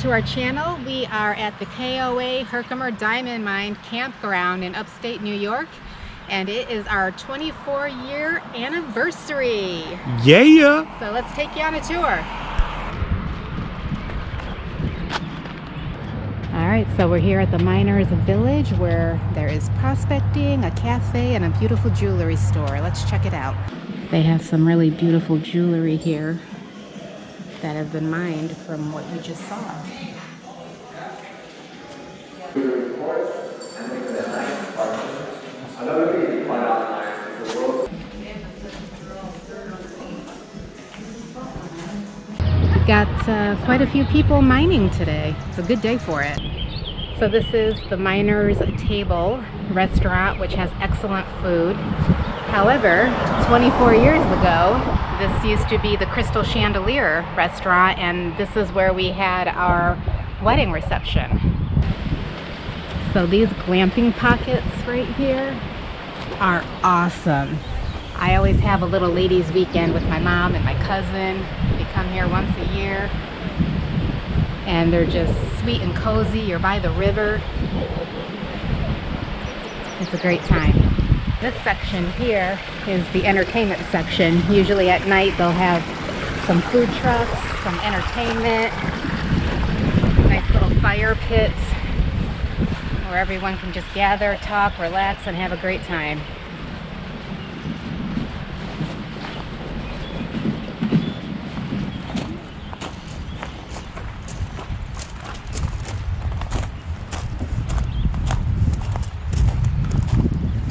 to our channel. We are at the KOA Herkimer Diamond Mine Campground in upstate New York, and it is our 24-year anniversary. Yeah! So let's take you on a tour. Alright, so we're here at the Miners Village where there is prospecting, a cafe, and a beautiful jewelry store. Let's check it out. They have some really beautiful jewelry here that have been mined from what you just saw. We got quite a few people mining today. It's a good day for it. So this is the Miners Table restaurant, which has excellent food. However, 24 years ago, this used to be the Crystal Chandelier restaurant, and this is where we had our wedding reception. So these glamping pockets right here are awesome. I always have a little ladies' weekend with my mom and my cousin. We come here once a year, and they're just sweet and cozy. You're by the river. It's a great time. This section here is the entertainment section. Usually at night they'll have some food trucks, some entertainment, nice little fire pits where everyone can just gather, talk, relax, and have a great time.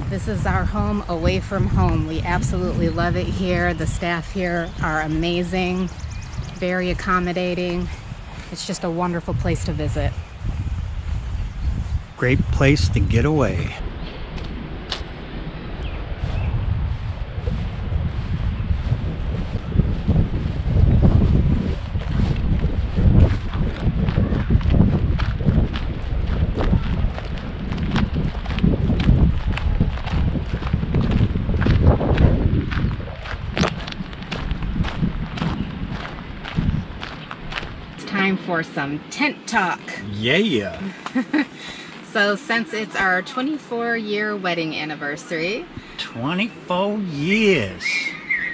This is our home away from home. We absolutely love it here. The staff here are amazing, very accommodating. It's just a wonderful place to visit. Great place to get away. Time for some tent talk. Yeah! So since it's our 24-year wedding anniversary. 24 years.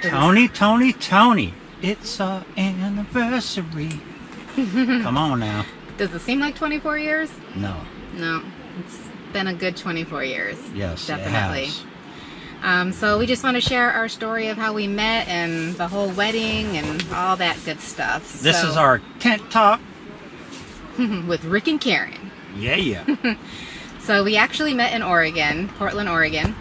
Tony. It's our anniversary. Come on now. Does it seem like 24 years? No. No, it's been a good 24 years. Yes, definitely. it has. So we just want to share our story of how we met and the whole wedding and all that good stuff. This is our tent talk. with Rick and Karen. Yeah. So we actually met in Oregon, Portland, Oregon.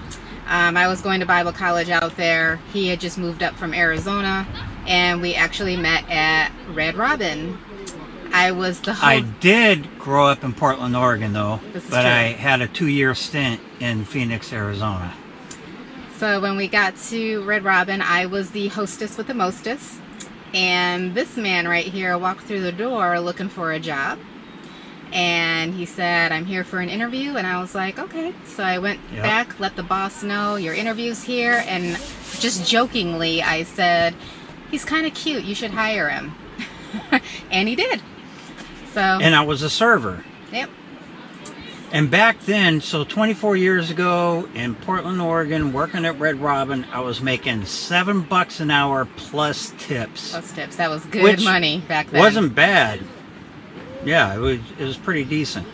I was going to Bible college out there. He had just moved up from Arizona, and we actually met at Red Robin. I did grow up in Portland, Oregon, though, but true. I had a 2-year stint in Phoenix, Arizona. So when we got to Red Robin, I was the hostess with the mostess, and this man right here walked through the door looking for a job, and he said, "I'm here for an interview," and I was like, okay. So I went back, let the boss know your interview's here, and just jokingly I said, "He's kind of cute, you should hire him." And he did. So, and I was a server. Yep. And back then, so 24 years ago in Portland, Oregon, working at Red Robin, I was making $7 an hour plus tips. Plus tips. That was good money back then. Wasn't bad. Yeah, it was pretty decent.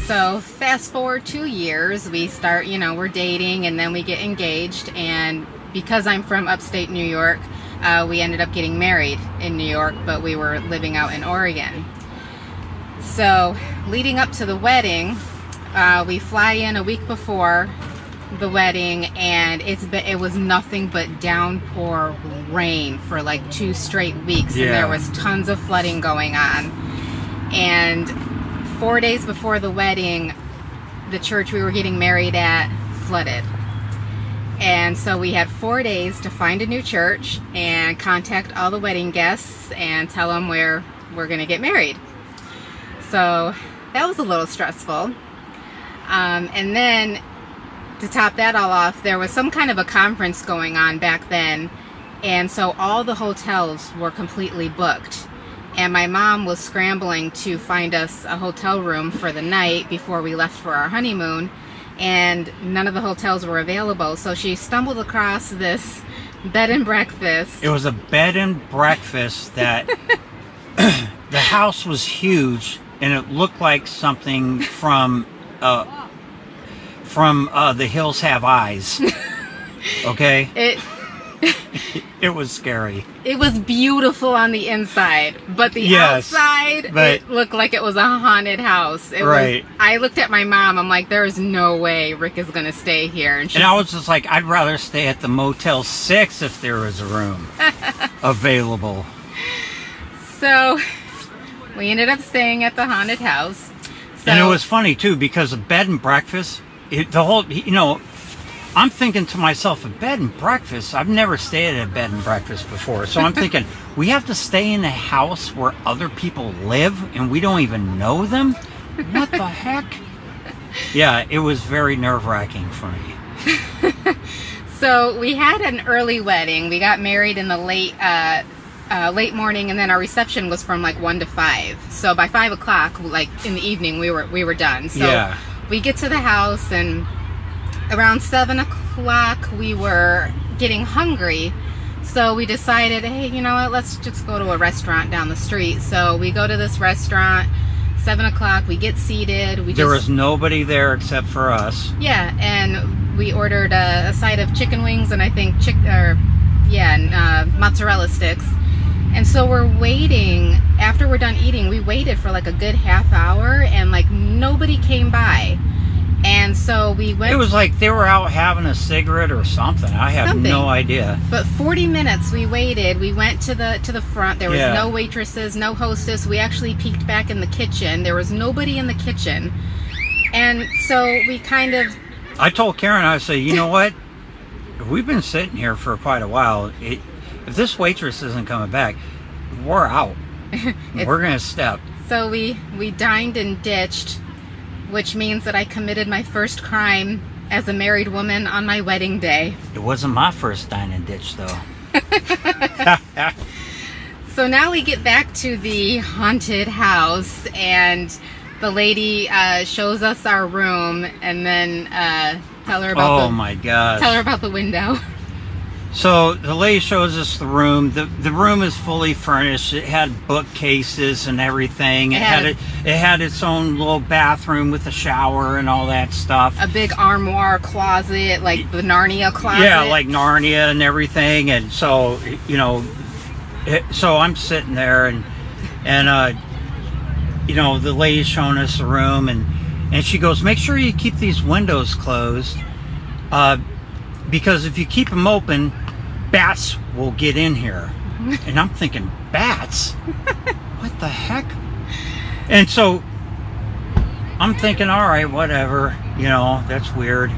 So fast forward 2 years, we start, we're dating, and then we get engaged. And because I'm from upstate New York, we ended up getting married in New York, but we were living out in Oregon. So leading up to the wedding, we fly in a week before the wedding, and it was nothing but downpour rain for like 2 straight weeks. Yeah. And there was tons of flooding going on. And 4 days before the wedding, the church we were getting married at flooded. And so we had 4 days to find a new church and contact all the wedding guests and tell them where we're going to get married. So that was a little stressful. And then to top that all off, there was some kind of a conference going on back then. And so all the hotels were completely booked. and my mom was scrambling to find us a hotel room for the night before we left for our honeymoon, and none of the hotels were available. So she stumbled across this bed and breakfast. It was a bed and breakfast that the house was huge, and it looked like something from The Hills Have Eyes. Okay? It was scary. It was beautiful on the inside, but the outside, it looked like it was a haunted house. I looked at my mom. I'm like, there is no way Rick is going to stay here. And I was just like, I'd rather stay at the Motel 6 if there was a room available. So we ended up staying at the haunted house. And it was funny, too, because a bed and breakfast, I'm thinking to myself, a bed and breakfast, I've never stayed at a bed and breakfast before. So I'm thinking, we have to stay in a house where other people live and we don't even know them? What the heck? Yeah, it was very nerve-wracking for me. So we had an early wedding. We got married in the late morning, and then our reception was from like 1 to 5. So by 5 o'clock, like in the evening, we were done. So we get to the house, and around 7 o'clock, we were getting hungry. So we decided, hey, you know what, let's just go to a restaurant down the street. So we go to this restaurant, 7 o'clock, we get seated. There was nobody there except for us. Yeah, and we ordered a side of chicken wings and I think mozzarella sticks. And so we're waiting. After we're done eating, we waited for like a good half hour, and like nobody came by. And so we went. It was like they were out having a cigarette or something. I have no idea. But 40 minutes we waited. We went to the front. There was no waitresses, no hostess. We actually peeked back in the kitchen. There was nobody in the kitchen. And so we kind of. I told Karen, I said, you know what? We've been sitting here for quite a while. If this waitress isn't coming back, we're out. We're going to step. So we dined and ditched, which means that I committed my first crime as a married woman on my wedding day. It wasn't my first dine and ditch, though. So now we get back to the haunted house, and the lady shows us our room, and then tell her about tell her about the window. So the lady shows us the room. The room is fully furnished. It had bookcases and everything. It had its own little bathroom with a shower and all that stuff. A big armoire closet, like the Narnia closet. Yeah, like Narnia and everything. And so, so I'm sitting there and the lady's showing us the room, and she goes, make sure you keep these windows closed, because if you keep them open, bats will get in here. And I'm thinking, bats? What the heck? And so I'm thinking, all right, whatever, that's weird.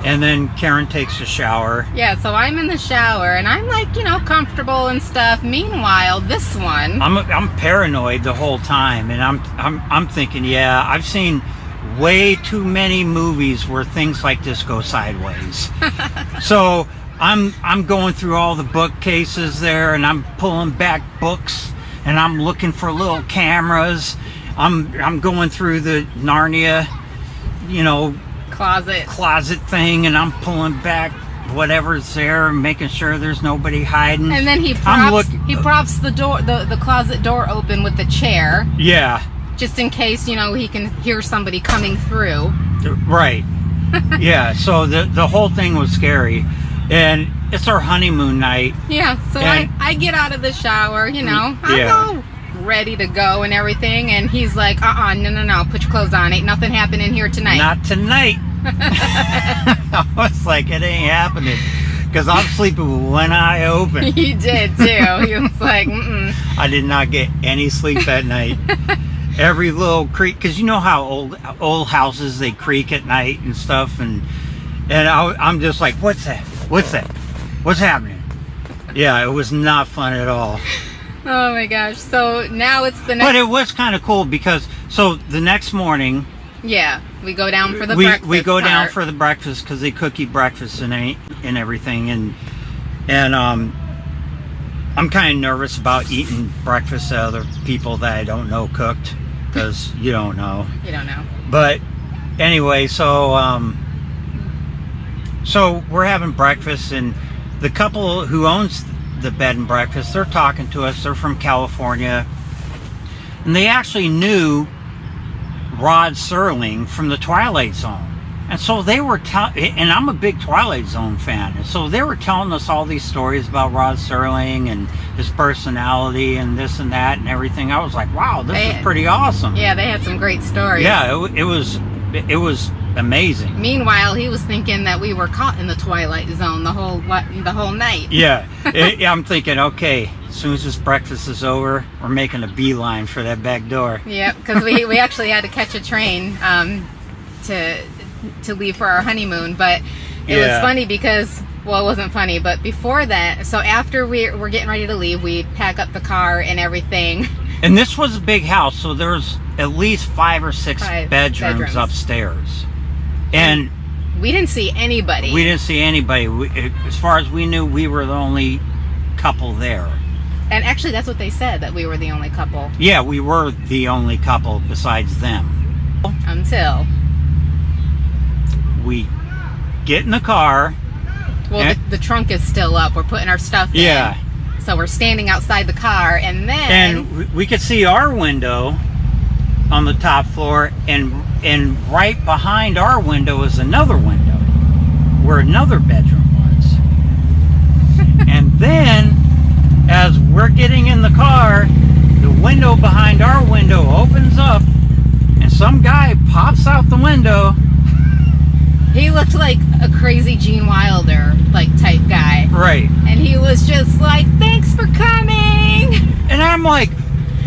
And then Karen takes a shower. Yeah, so I'm in the shower, and I'm like, comfortable and stuff. Meanwhile, this one, I'm paranoid the whole time, and I'm thinking, I've seen way too many movies where things like this go sideways. So I'm going through all the bookcases there, and I'm pulling back books, and I'm looking for little cameras. I'm going through the Narnia, closet thing, and I'm pulling back whatever's there, making sure there's nobody hiding. And then he props the door, the closet door open with the chair. Yeah. Just in case, he can hear somebody coming through. Right. Yeah, so the whole thing was scary. And it's our honeymoon night. Yeah, so I get out of the shower, I'm all ready to go and everything. And he's like, no, put your clothes on. Ain't nothing happening here tonight. Not tonight. I was like, it ain't happening. Because I'm sleeping with one eye open. He did, too. He was like, I did not get any sleep that night. Every little creak, because you know how old houses, they creak at night and stuff, and I'm just like, what's that? What's happening? Yeah, it was not fun at all. Oh my gosh. So now it's the next. But it was kind of cool because the next morning. Yeah, we go down for the breakfast. We go down for the breakfast because they cook you breakfast and everything, and I'm kind of nervous about eating breakfast that other people that I don't know cooked, because you don't know. You don't know. But anyway, so we're having breakfast, and the couple who owns the bed and breakfast, they're talking to us. They're from California, and they actually knew Rod Serling from the Twilight Zone. And so they were and I'm a big Twilight Zone fan, and so they were telling us all these stories about Rod Serling and his personality and this and that and everything. I was like, wow, this is pretty awesome. Yeah, they had some great stories. Yeah, it was amazing. Meanwhile, he was thinking that we were caught in the Twilight Zone the whole night. Yeah, I'm thinking, okay, as soon as this breakfast is over, we're making a beeline for that back door. Yeah, because we actually had to catch a train to leave for our honeymoon, but it was funny because, well, it wasn't funny, but before that, so after we're getting ready to leave, we pack up the car and everything. And this was a big house, so there's at least 5 or 6 bedrooms upstairs. And we didn't see anybody. As far as we knew, we were the only couple there. And actually, that's what they said, that we were the only couple. Yeah, we were the only couple besides them. Until we get in the car. Well, the trunk is still up. We're putting our stuff in. Yeah. So we're standing outside the car, and then... And we could see our window on the top floor, and right behind our window is another window where another bedroom was. And then, as we're getting in the car, the window behind our window opens up, and some guy pops out the window. He looked like a crazy Gene Wilder type guy. Right. And he was just like, thanks for coming. And I'm like,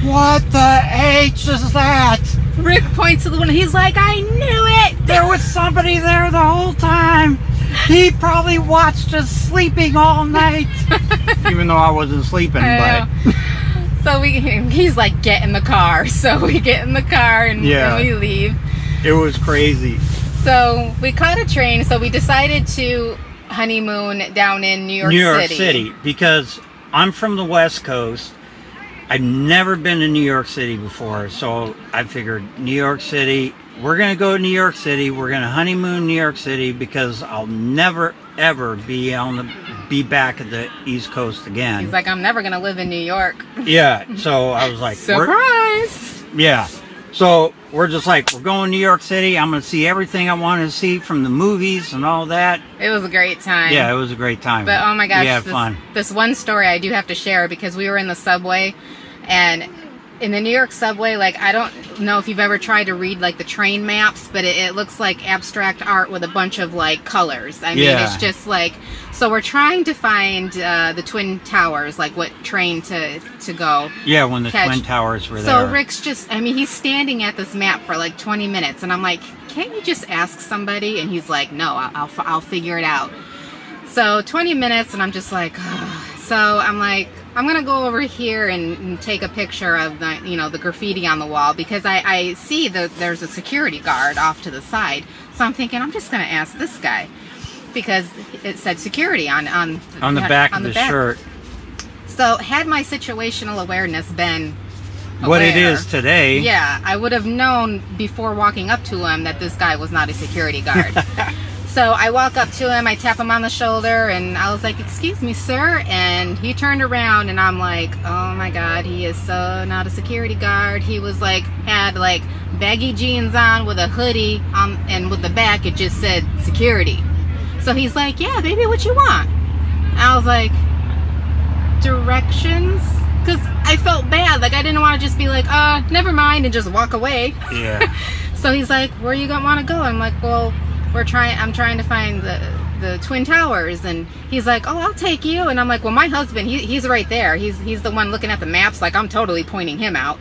what the H is that? Rick points to the window. He's like, I knew it. There was somebody there the whole time. He probably watched us sleeping all night. Even though I wasn't sleeping, but... So he's like, get in the car. So we get in the car and we leave. It was crazy. So we caught a train, so we decided to honeymoon down in New York City. Because I'm from the West Coast. I've never been to New York City before, so I figured New York City, we're going to go to New York City, we're going to honeymoon New York City, because I'll never, ever be back at the East Coast again. He's like, I'm never going to live in New York. Yeah, so I was like... Surprise! Yeah. So we're just like, we're going to New York City. I'm going to see everything I want to see from the movies and all that. It was a great time. Yeah, it was a great time. But oh my gosh, we had fun. This one story I do have to share, because we were in the subway, and in the New York subway, I don't know if you've ever tried to read the train maps, but it looks like abstract art with a bunch of colors. I mean, it's just so we're trying to find the Twin Towers, what train to go. Yeah, when the Twin Towers were there. So Rick's just, he's standing at this map for 20 minutes, and I'm like, can't you just ask somebody? And he's like, no, I'll figure it out. So 20 minutes, and I'm just like, oh. So I'm like, I'm going to go over here and take a picture of the graffiti on the wall, because I see that there's a security guard off to the side. So I'm thinking, I'm just going to ask this guy, because it said security on the back of the shirt. So had my situational awareness been what it is today, yeah, I would have known before walking up to him that this guy was not a security guard. So I walk up to him, I tap him on the shoulder, and I was like, excuse me, sir. And he turned around, and I'm like, oh my God, he is so not a security guard. He was had baggy jeans on with a hoodie, and with the back it just said security. So he's like, yeah, baby, what you want? I was like, directions? Because I felt bad. I didn't want to just be never mind, and just walk away. Yeah. So he's like, where you want to go? I'm like, well, I'm trying to find the Twin Towers. And he's like, oh, I'll take you. And I'm like, well, my husband, he's right there. He's the one looking at the maps. I'm totally pointing him out,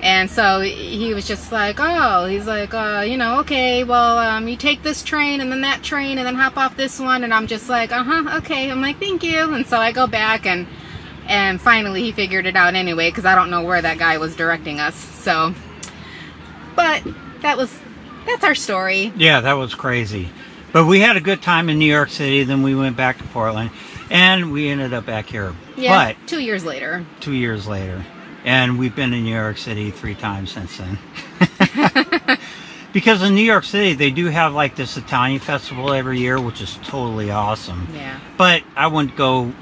and so he was just like, oh, he's like, okay, well, you take this train and then that train and then hop off this one. And I'm just like, okay. I'm like, thank you. And so I go back, and finally he figured it out anyway, because I don't know where that guy was directing us. So, but that's our story. Yeah, that was crazy. But we had a good time in New York City. Then we went back to Portland. And we ended up back here. Yeah, But 2 years later. 2 years later. And we've been in New York City 3 times since then. Because in New York City, they do have like this Italian festival every year, which is totally awesome. Yeah. But I wouldn't go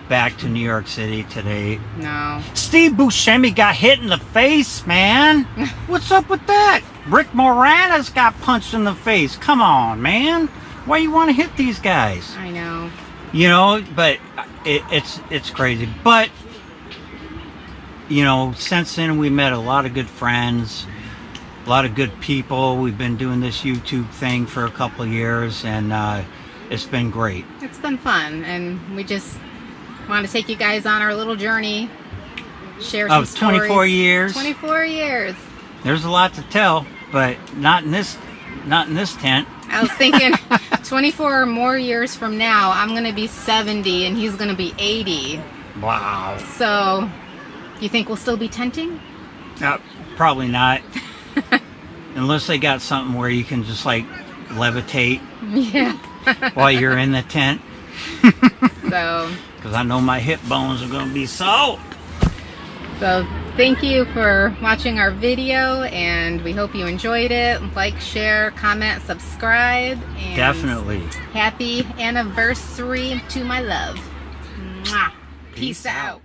back to New York City today. No. Steve Buscemi got hit in the face, man. What's up with that? Rick Moranis got punched in the face. Come on, man. Why you want to hit these guys? I know. You know, but it's crazy. But, you know, since then we met a lot of good friends, a lot of good people. We've been doing this YouTube thing for a couple of years, and it's been great. It's been fun, and we just want to take you guys on our little journey, share some Of 24 stories. years. 24 years. There's a lot to tell, but not in this tent. I was thinking 24 more years from now, I'm going to be 70 and he's going to be 80. Wow. So, you think we'll still be tenting? Probably not. Unless they got something where you can just like levitate Yeah. while you're in the tent. So, Because I know my hip bones are going to be sore. so thank you for watching our video, and we hope you enjoyed it. Like, share, comment, subscribe, and Definitely. happy anniversary to my love. Mwah. Peace out.